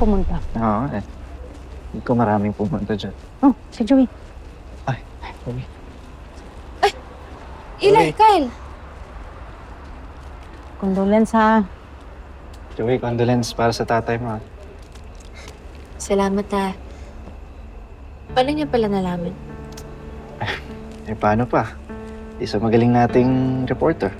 pumunta. Oo, eh. Hindi ko maraming pumunta dyan. Oh, si Joey. Ay, sorry. Eli, Kyle! Condolence ha. Joey, condolence para sa tatay mo. Salamat ha. Paano niya pala nalaman? Eh, paano pa? Isa magaling nating reporter.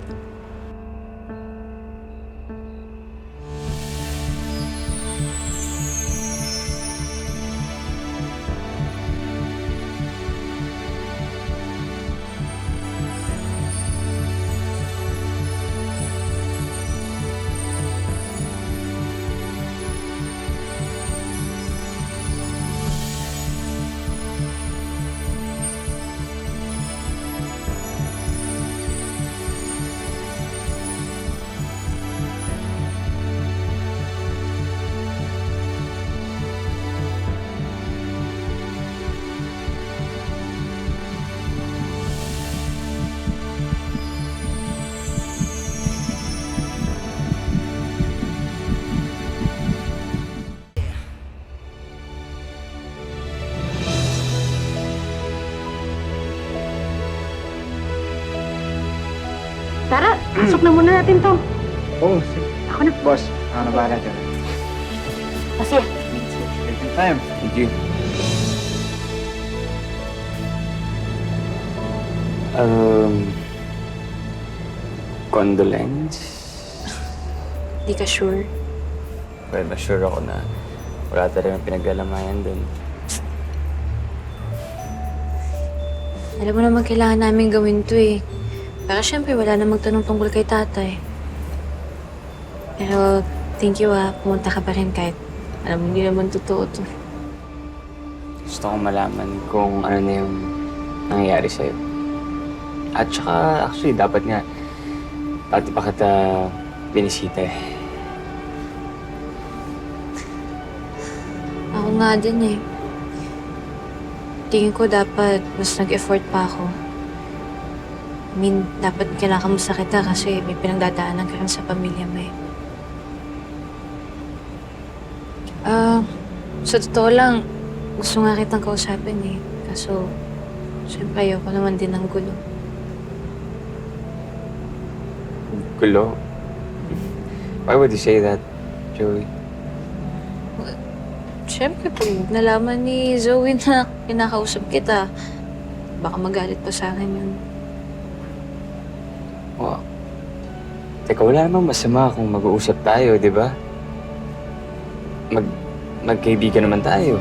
Tara, pasok na muna natin to. Oh, Ako na. boss. Ako na bahala dyan. Kasi, Take your time. Thank you. Condolence? Di ka sure? Well, sure ako na wala talagang pinag-alamayan dun. Alam mo naman kailangan namin gawin to eh. Pero syempre wala na magtanong tungkol kay tatay. Pero thank you pumunta ka pa rin kahit alam mo hindi naman totoo to. Gusto kong malaman kung ano na yung nangyayari sa'yo. At saka, actually, dapat nga, pati pa kita binisita eh. Ako nga din eh. Tingin ko dapat mas nag-effort pa ako. I mean, dapat kinakamusta kita kasi may pinagdadaanan ka rin sa pamilya mo eh. Sa totoo lang, gusto nga kitang kausapin eh. Kaso, siyempre ayoko naman din ng gulo. Gulo. Why would you say that, Joey? Siyempre, pag nalaman ni Zoe na kinakausap kita, baka magalit pa sa akin yun. Wow. Teka, wala namang masama kung mag-uusap tayo, di ba? Magkaibigan naman tayo.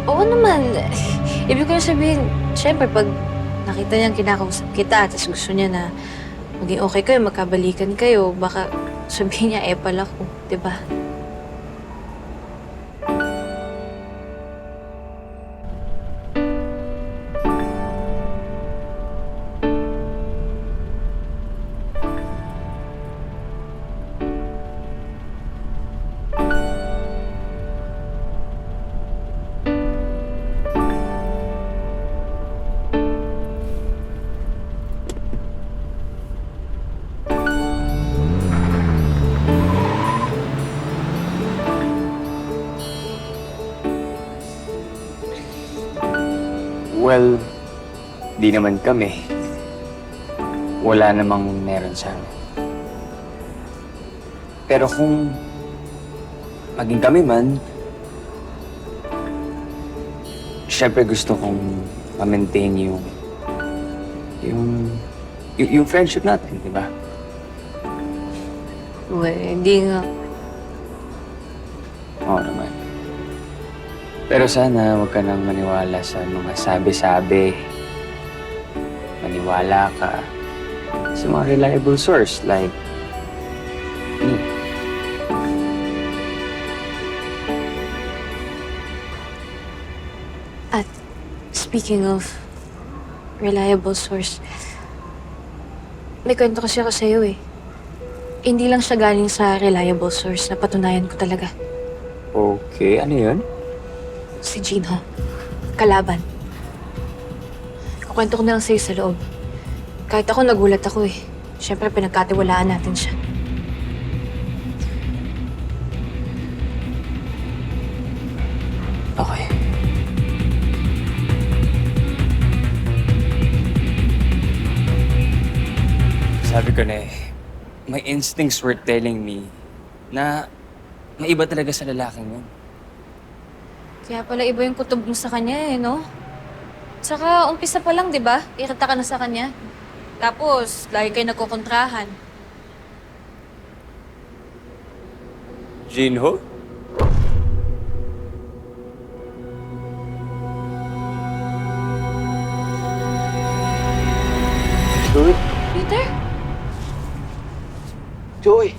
Oo naman. Ibig ko na sabihin, siyempre, pag nakita niyang kinakausap kita, tapos gusto niya na maging okay kayo, magkabalikan kayo, baka sabihin niya, pala ko, di ba? Well, di naman kami. Wala namang meron sa amin. Pero kung maging kami man, syempre gusto kong ma-maintain yung friendship natin, di ba? Well, hindi nga. Oo naman. Pero sana huwag ka nang maniwala sa mga sabi-sabi. Maniwala ka sa mga reliable source like me. At speaking of reliable source, may kwento kasi ako sa'yo eh. Hindi lang siya galing sa reliable source, napatunayan ko talaga. Okay, ano yun? Si Gino. Kalaban. Kukwento ko na lang sa'yo sa loob. Kahit ako, nagulat ako eh. Siyempre, pinagkatiwalaan natin siya. Sabi ko na eh, my instincts were telling me na may iba talaga sa lalaking yun. Kaya pala iba yung kutob mo sa kanya eh, no? Tsaka umpisa pa lang, di ba? Irita ka na sa kanya. Tapos, lagi kayo nagkukontrahan. Jinho? Joey! Peter? Joey!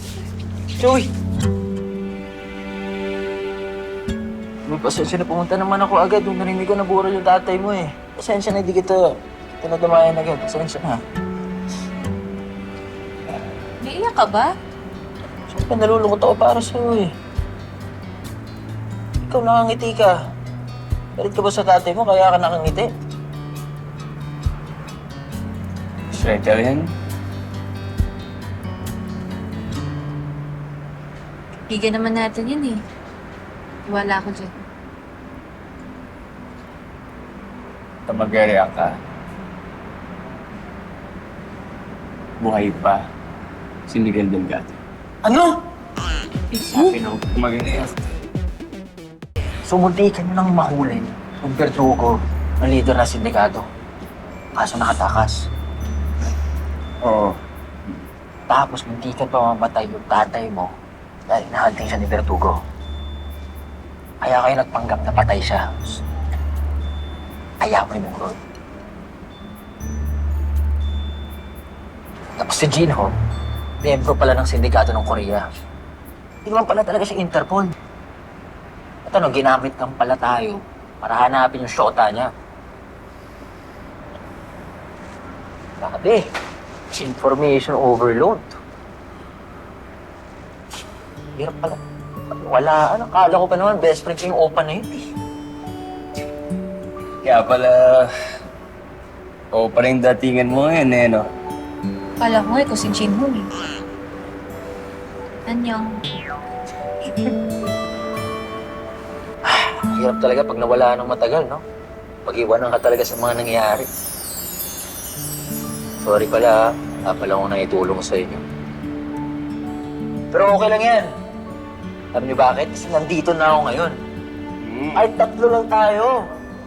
Joey! May pasensya na pumunta naman ako agad nung narinig ko na buro yung tatay mo eh. Pasensya na, hindi kita tinadamayan agad. Pasensya na. Naiiyak ka ba? Siyempre, nalulungkot ako para sa'yo eh. Ikaw nakangiti ka. Galit ka ba sa tatay mo kaya ka nakangiti? Should I tell him? Higa naman natin yun eh. Wala ako dyan. Kapag mag-react ka, buhay pa si Miguel Delgado. Ano? Sabi na mag-react. Sumunti ka nyo nang mahulin yung Verdugo ng leader na sindikato. Kaso nakatakas. Oo. Tapos hindi ka pa mamatay yung tatay mo dahil nahanting siya ni Verdugo. Kaya kayo nagpanggap na patay siya. Kaya mo yung Rod. Tapos si Jinho, miyembro pala ng sindikato ng Korea. Hindi naman pala talaga siya Interpol. At ano, ginamit kang pala tayo para hanapin yung shota niya. Grabe. Information overload. Hirap pala. Wala, ano, kala ko pa naman, best friend ko yung opa na yun eh. Kaya pala, pa rin datingan mo ngayon eh, no? Kala ko ikaw si Jinho eh. Anyong. Hirap talaga pag nawala ng matagal, no? Pag-iwanan ka talaga sa mga nangyayari. Sorry pala, pala ko na itulong sa inyo. Pero okay lang yan. Alam niyo bakit? Kasi nandito na ako ngayon. Ay, tatlo lang tayo.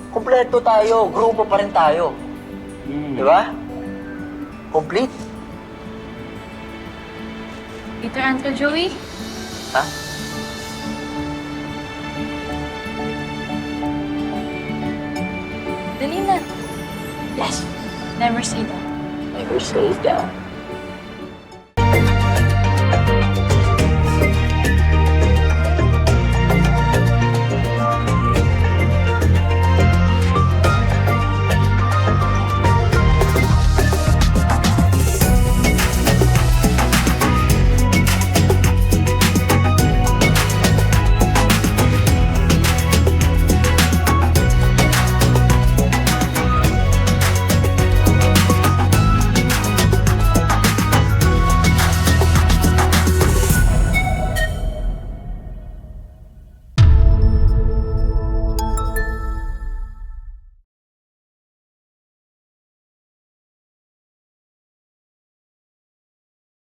Kompleto tayo. Grupo pa rin tayo. Di ba? Complete. Peter, Uncle Joey? Ha? Dali na. Yes. Never say that. Never say that.